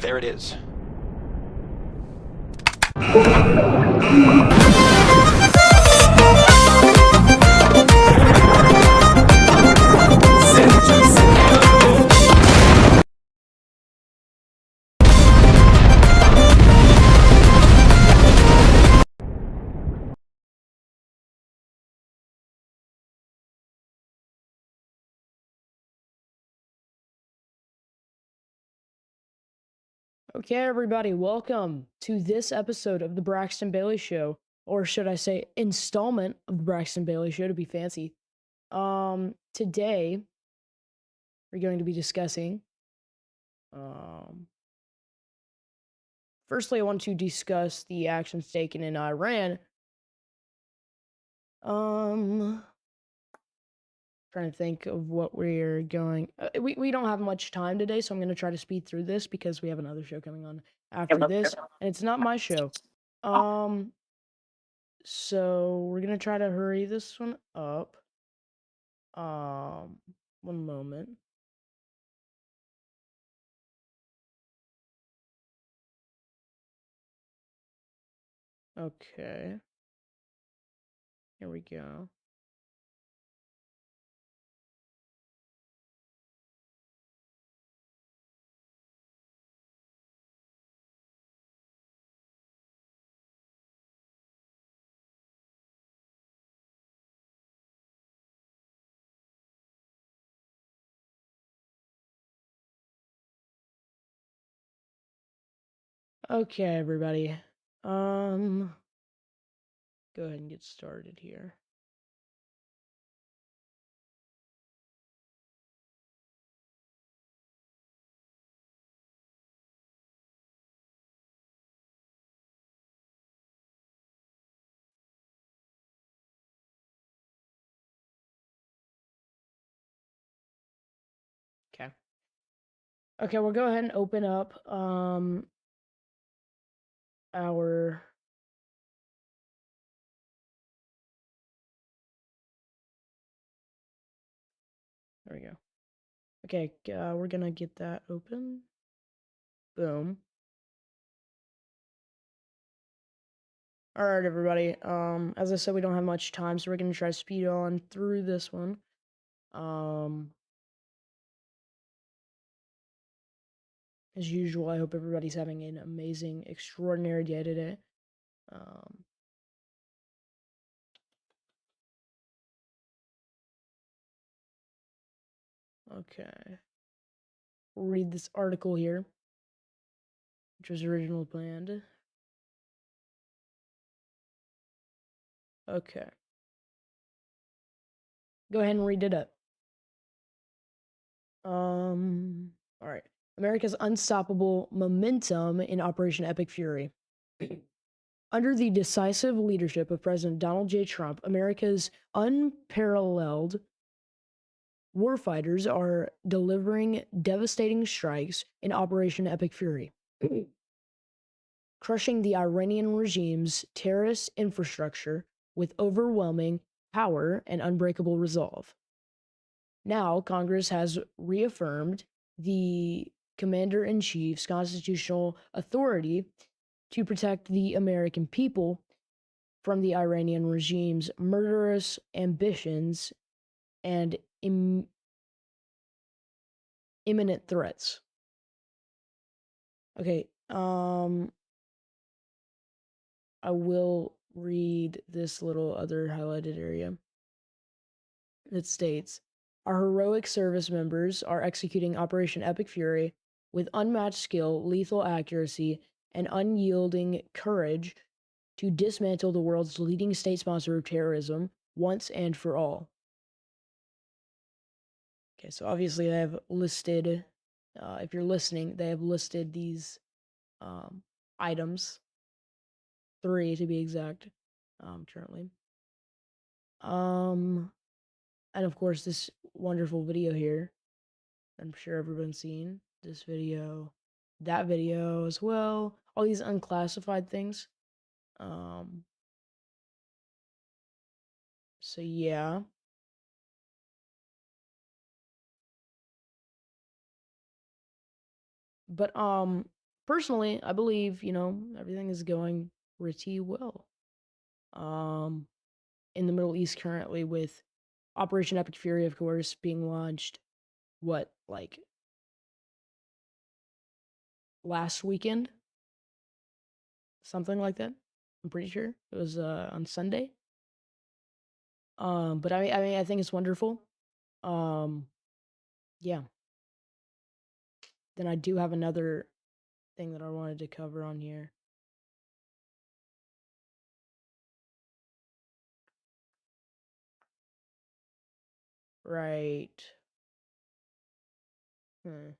There it is. Okay, everybody, welcome to this episode of the Braxton Bailey Show, or should I say, installment of the Braxton Bailey Show to be fancy. Today we're going to be discussing. Firstly, I want to discuss the actions taken in Iran. Trying to think of what we're going. We don't have much time today, so I'm going to try to speed through this because we have another show coming on after this, and it's not my show. So we're gonna try to hurry this one up. One moment. Okay. Here we go. Okay, everybody. Go ahead and get started here. Okay. Okay, we'll go ahead and open up our there we go. Okay, we're gonna get that open. Boom. All right, everybody. As I said, we don't have much time, so we're gonna try to speed on through this one. As usual, I hope everybody's having an amazing, extraordinary day today. Okay. We'll read this article here, which was originally planned. Okay. Go ahead and read it up. All right. America's unstoppable momentum in Operation Epic Fury. Under the decisive leadership of President Donald J. Trump, America's unparalleled warfighters are delivering devastating strikes in Operation Epic Fury, crushing the Iranian regime's terrorist infrastructure with overwhelming power and unbreakable resolve. Now, Congress has reaffirmed the Commander-in-Chief's constitutional authority to protect the American people from the Iranian regime's murderous ambitions and imminent threats. Okay, I will read this little other highlighted area. It states, our heroic service members are executing Operation Epic Fury with unmatched skill, lethal accuracy, and unyielding courage to dismantle the world's leading state sponsor of terrorism once and for all. Okay, so obviously they have listed, if you're listening, they have listed these items, 3 to be exact, currently. And of course, this wonderful video here. I'm sure everyone's seen this video, that video as well. All these unclassified things. So yeah. But personally, I believe, everything is going pretty well. Um, in the Middle East currently with Operation Epic Fury, of course, being launched, like last weekend? Something like that. I'm pretty sure. It was on Sunday. But I think it's wonderful. Um, yeah. Then I do have another thing that I wanted to cover on here. Right. Hmm.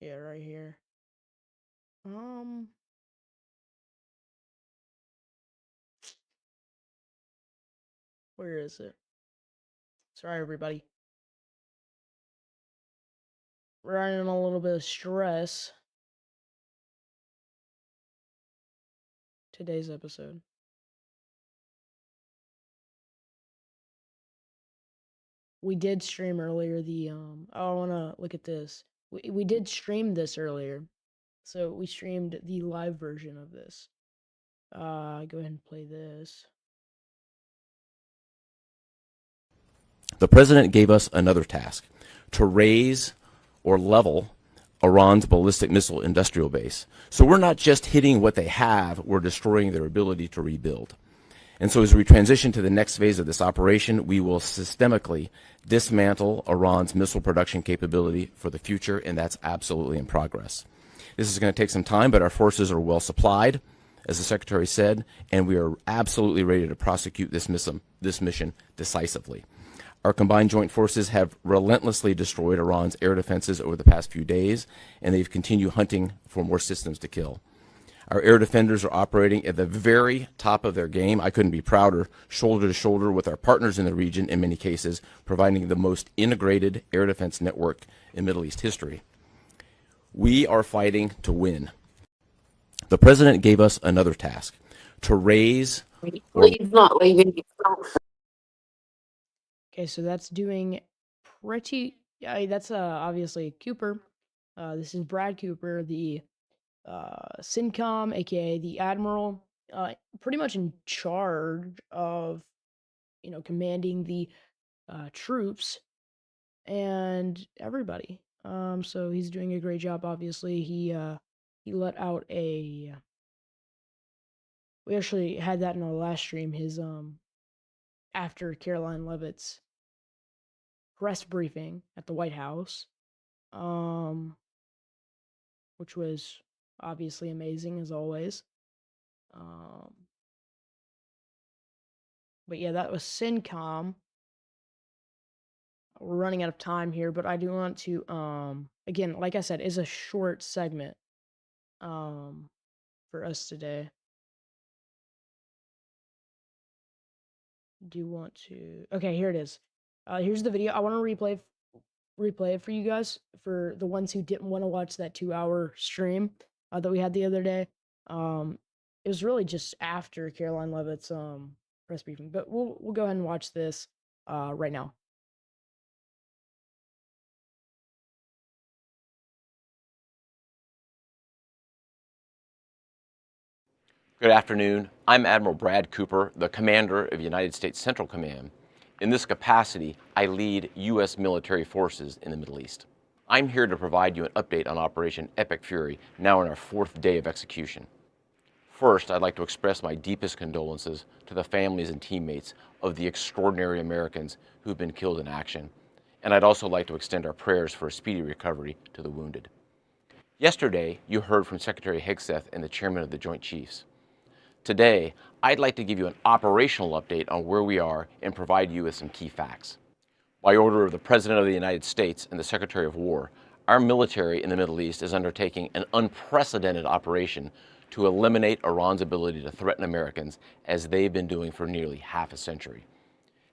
Yeah, right here. Um, where is it? Sorry, everybody. Running a little bit of stress today's episode. We did stream earlier I want to look at this. We did stream this earlier. So we streamed the live version of this. Go ahead and play this. The president gave us another task: to raise or level Iran's ballistic missile industrial base. So we're not just hitting what they have, we're destroying their ability to rebuild. And so as we transition to the next phase of this operation, we will systemically dismantle Iran's missile production capability for the future, and that's absolutely in progress. This is going to take some time, but our forces are well supplied, as the Secretary said, and we are absolutely ready to prosecute this mission decisively. Our combined joint forces have relentlessly destroyed Iran's air defenses over the past few days, and they've continued hunting for more systems to kill. Our air defenders are operating at the very top of their game. I couldn't be prouder, shoulder to shoulder with our partners in the region in many cases, providing the most integrated air defense network in Middle East history. We are fighting to win. The president gave us another task: to raise He's not leaving. Okay, so that's doing pretty. Yeah, that's obviously Cooper. This is Brad Cooper, the CINCOM, aka the Admiral, pretty much in charge of commanding the troops and everybody. So he's doing a great job. Obviously, he let out a. We actually had that in our last stream. His after Caroline Levitt's press briefing at the White House, um, which was obviously amazing as always. Um, but yeah, that was CINCOM. We're running out of time here, but I do want to again, like I said, is a short segment um for us today. Do you want to? Okay, here it is. Here's the video. I want to replay it for you guys, for the ones who didn't want to watch that 2-hour stream that we had the other day. It was really just after Caroline Levitt's press briefing, but we'll go ahead and watch this right now. Good afternoon. I'm Admiral Brad Cooper, the commander of United States Central Command. In this capacity, I lead U.S. military forces in the Middle East. I'm here to provide you an update on Operation Epic Fury, now in our 4th day of execution. First, I'd like to express my deepest condolences to the families and teammates of the extraordinary Americans who've been killed in action. And I'd also like to extend our prayers for a speedy recovery to the wounded. Yesterday, you heard from Secretary Hegseth and the Chairman of the Joint Chiefs. Today, I'd like to give you an operational update on where we are and provide you with some key facts. By order of the President of the United States and the Secretary of War, our military in the Middle East is undertaking an unprecedented operation to eliminate Iran's ability to threaten Americans, as they've been doing for nearly half a century.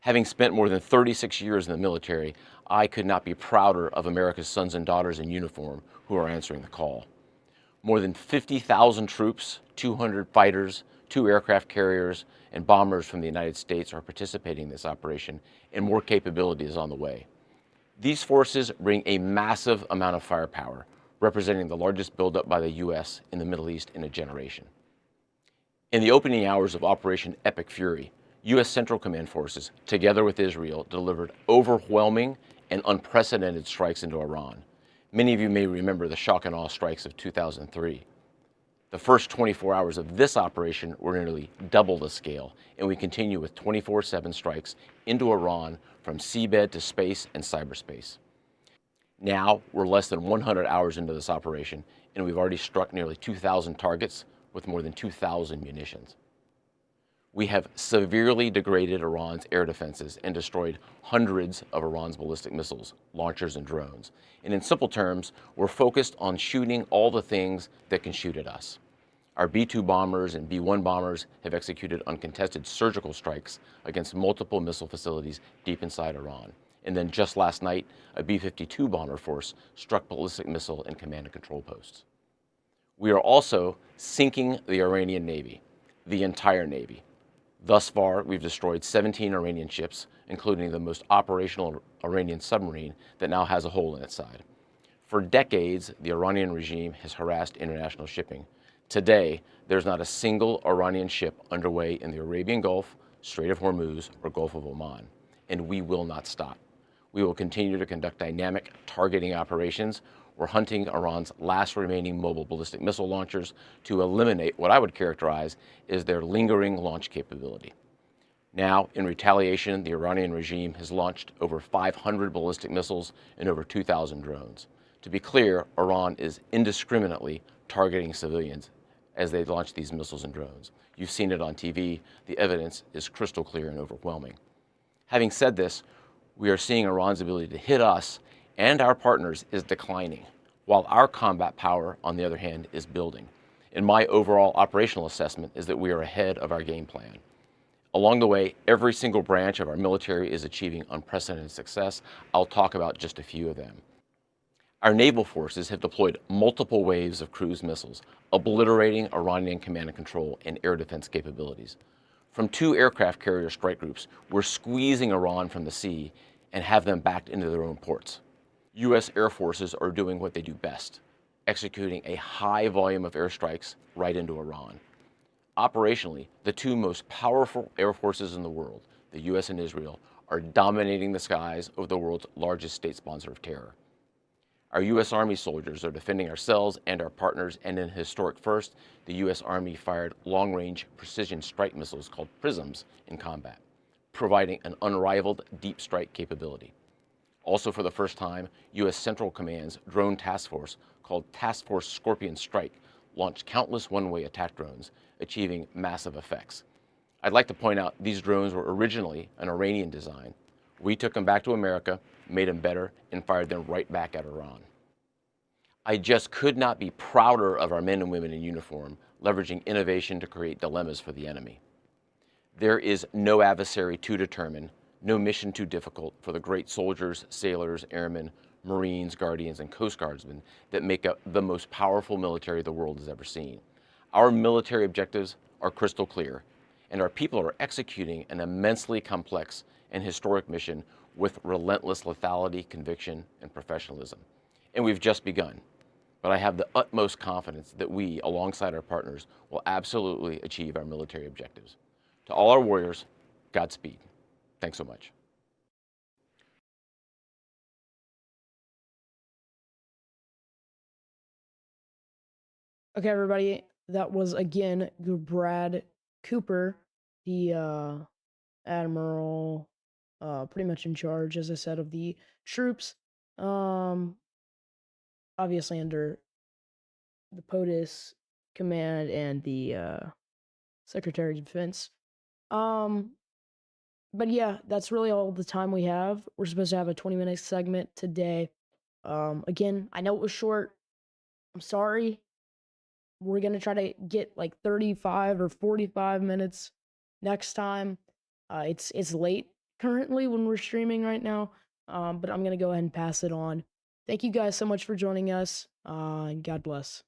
Having spent more than 36 years in the military, I could not be prouder of America's sons and daughters in uniform who are answering the call. More than 50,000 troops, 200 fighters, 2 aircraft carriers, and bombers from the United States are participating in this operation, and more capability is on the way. These forces bring a massive amount of firepower, representing the largest buildup by the U.S. in the Middle East in a generation. In the opening hours of Operation Epic Fury, U.S. Central Command forces, together with Israel, delivered overwhelming and unprecedented strikes into Iran. Many of you may remember the shock and awe strikes of 2003. The first 24 hours of this operation were nearly double the scale, and we continue with 24/7 strikes into Iran from seabed to space and cyberspace. Now, we're less than 100 hours into this operation, and we've already struck nearly 2,000 targets with more than 2,000 munitions. We have severely degraded Iran's air defenses and destroyed hundreds of Iran's ballistic missiles, launchers, and drones. And in simple terms, we're focused on shooting all the things that can shoot at us. Our B-2 bombers and B-1 bombers have executed uncontested surgical strikes against multiple missile facilities deep inside Iran. And then just last night, a B-52 bomber force struck ballistic missile and command and control posts. We are also sinking the Iranian Navy, the entire Navy. Thus far, we've destroyed 17 Iranian ships, including the most operational Iranian submarine that now has a hole in its side. For decades, the Iranian regime has harassed international shipping. Today, there's not a single Iranian ship underway in the Arabian Gulf, Strait of Hormuz, or Gulf of Oman, and we will not stop. We will continue to conduct dynamic targeting operations. We're hunting Iran's last remaining mobile ballistic missile launchers to eliminate what I would characterize as their lingering launch capability. Now, in retaliation, the Iranian regime has launched over 500 ballistic missiles and over 2,000 drones. To be clear, Iran is indiscriminately targeting civilians as they launch these missiles and drones. You've seen it on TV. The evidence is crystal clear and overwhelming. Having said this, we are seeing Iran's ability to hit us and our partners is declining, while our combat power, on the other hand, is building. And my overall operational assessment is that we are ahead of our game plan. Along the way, every single branch of our military is achieving unprecedented success. I'll talk about just a few of them. Our naval forces have deployed multiple waves of cruise missiles, obliterating Iranian command and control and air defense capabilities. From 2 aircraft carrier strike groups, we're squeezing Iran from the sea and have them backed into their own ports. U.S. air forces are doing what they do best, executing a high volume of airstrikes right into Iran. Operationally, the 2 most powerful air forces in the world, the U.S. and Israel, are dominating the skies of the world's largest state sponsor of terror. Our U.S. Army soldiers are defending ourselves and our partners, and in a historic first, the U.S. Army fired long-range precision strike missiles called PRISMs in combat, providing an unrivaled deep strike capability. Also for the first time, U.S. Central Command's drone task force, called Task Force Scorpion Strike, launched countless one-way attack drones, achieving massive effects. I'd like to point out these drones were originally an Iranian design. We took them back to America, made them better, and fired them right back at Iran. I just could not be prouder of our men and women in uniform, leveraging innovation to create dilemmas for the enemy. There is no adversary too determined, no mission too difficult for the great soldiers, sailors, airmen, Marines, Guardians, and Coast Guardsmen that make up the most powerful military the world has ever seen. Our military objectives are crystal clear, and our people are executing an immensely complex and historic mission with relentless lethality, conviction, and professionalism. And we've just begun. But I have the utmost confidence that we, alongside our partners, will absolutely achieve our military objectives. To all our warriors, Godspeed. Thanks so much. Okay, everybody, that was again Brad Cooper, the admiral, pretty much in charge, as I said, of the troops. Obviously under the POTUS command and the Secretary of Defense. But yeah, that's really all the time we have. We're supposed to have a 20-minute segment today. Again, I know it was short. I'm sorry. We're gonna try to get like 35 or 45 minutes next time. It's late currently when we're streaming right now. But I'm gonna go ahead and pass it on. Thank you guys so much for joining us. And God bless.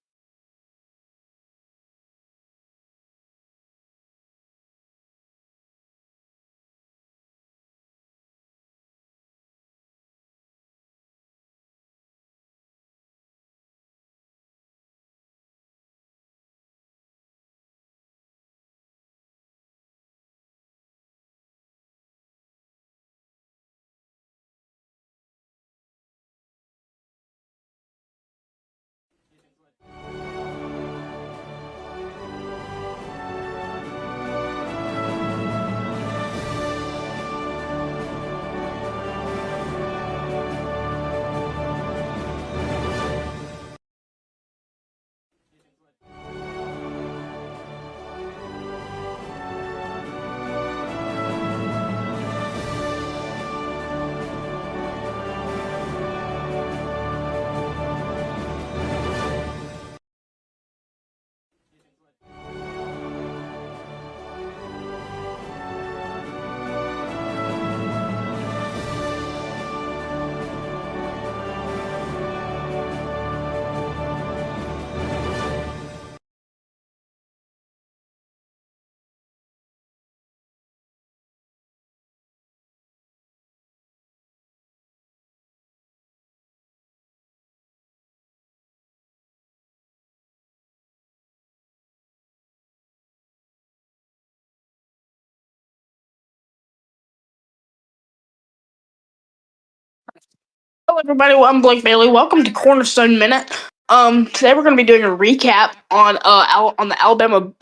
Hello, everybody. I'm Blake Bailey. Welcome to Cornerstone Minute. Today we're going to be doing a recap on on the Alabama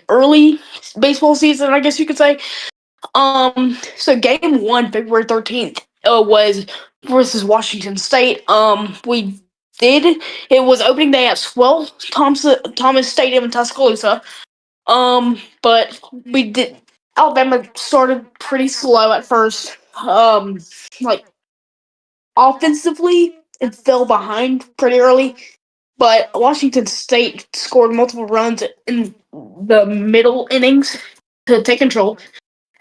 early baseball season, I guess you could say. So game one, February 13th, was versus Washington State. It was opening day at Swell Thomas Stadium in Tuscaloosa. But we did. Alabama started pretty slow at first. Like offensively, it fell behind pretty early, but Washington State scored multiple runs in the middle innings to take control.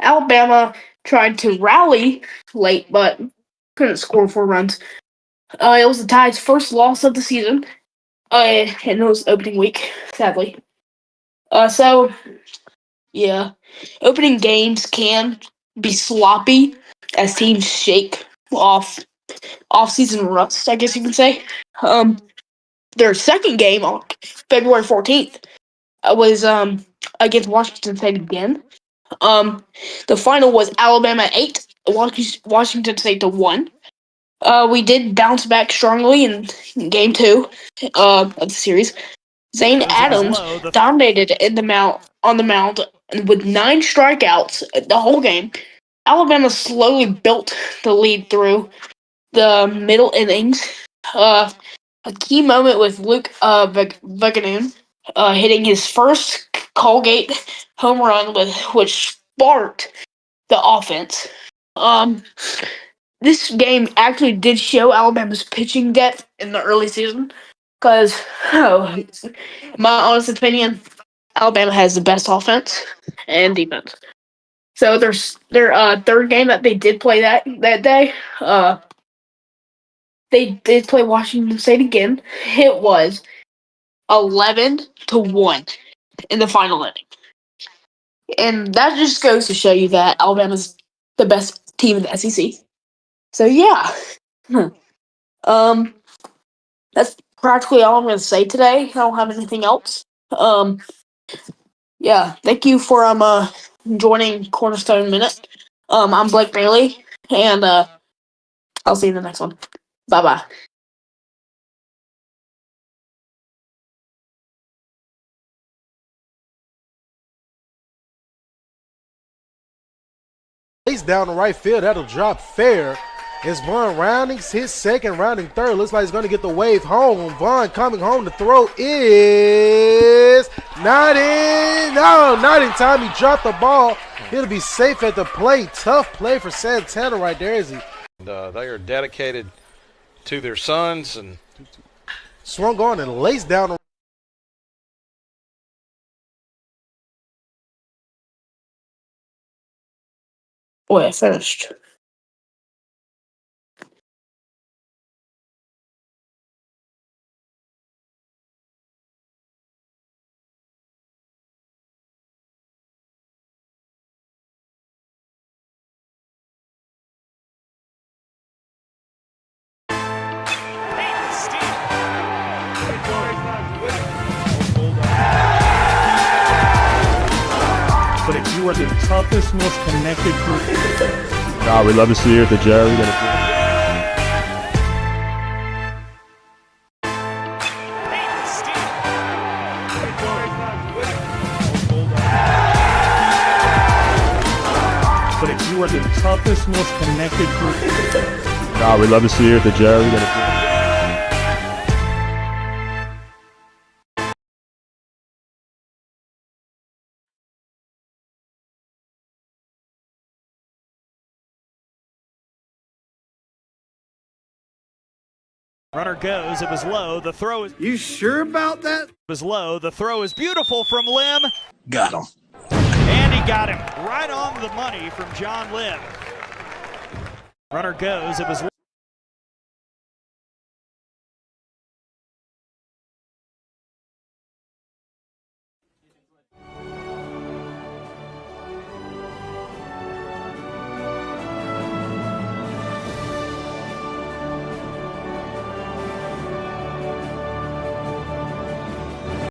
Alabama tried to rally late, but couldn't score 4 runs. It was the Tide's first loss of the season, and it was opening week, sadly. So yeah, opening games can be sloppy as teams shake off-season rust, I guess you can say. Their second game on February 14th was against Washington State again. The final was Alabama 8, Washington State to 1. We did bounce back strongly in game two of the series. Zane Adams dominated on the mound and with 9 strikeouts the whole game. Alabama slowly built the lead through the middle innings. A key moment with Luke Vaganoon hitting his first Colgate home run, which sparked the offense. This game actually did show Alabama's pitching depth in the early season, because, in my honest opinion, Alabama has the best offense and defense. So their third game that they did play that day, they did play Washington State again. It was 11-1 in the final inning, and that just goes to show you that Alabama's the best team in the SEC. So yeah, that's practically all I'm going to say today. I don't have anything else. Yeah, thank you for joining Cornerstone Minute. I'm Blake Bailey, and I'll see you in the next one. Bye bye. Base down the right field. That'll drop fair. It's Vaughn rounding his second, rounding third. Looks like he's going to get the wave home. Vaughn coming home. The throw is not in. No, not in time. He dropped the ball. He'll be safe at the plate. Tough play for Santana right there. Is he? They are dedicated to their sons and Swung on and laced down the Boy, I finished. But if you are the toughest, most connected group, God, we love to see you at the Jerry. but if you are the toughest, most connected group, God, we love to see you at the Jerry. runner goes. It was low. The throw is. You sure about that? It was low. The throw is beautiful from Lim. Got him. And he got him right on the money from John Lim. Runner goes. It was.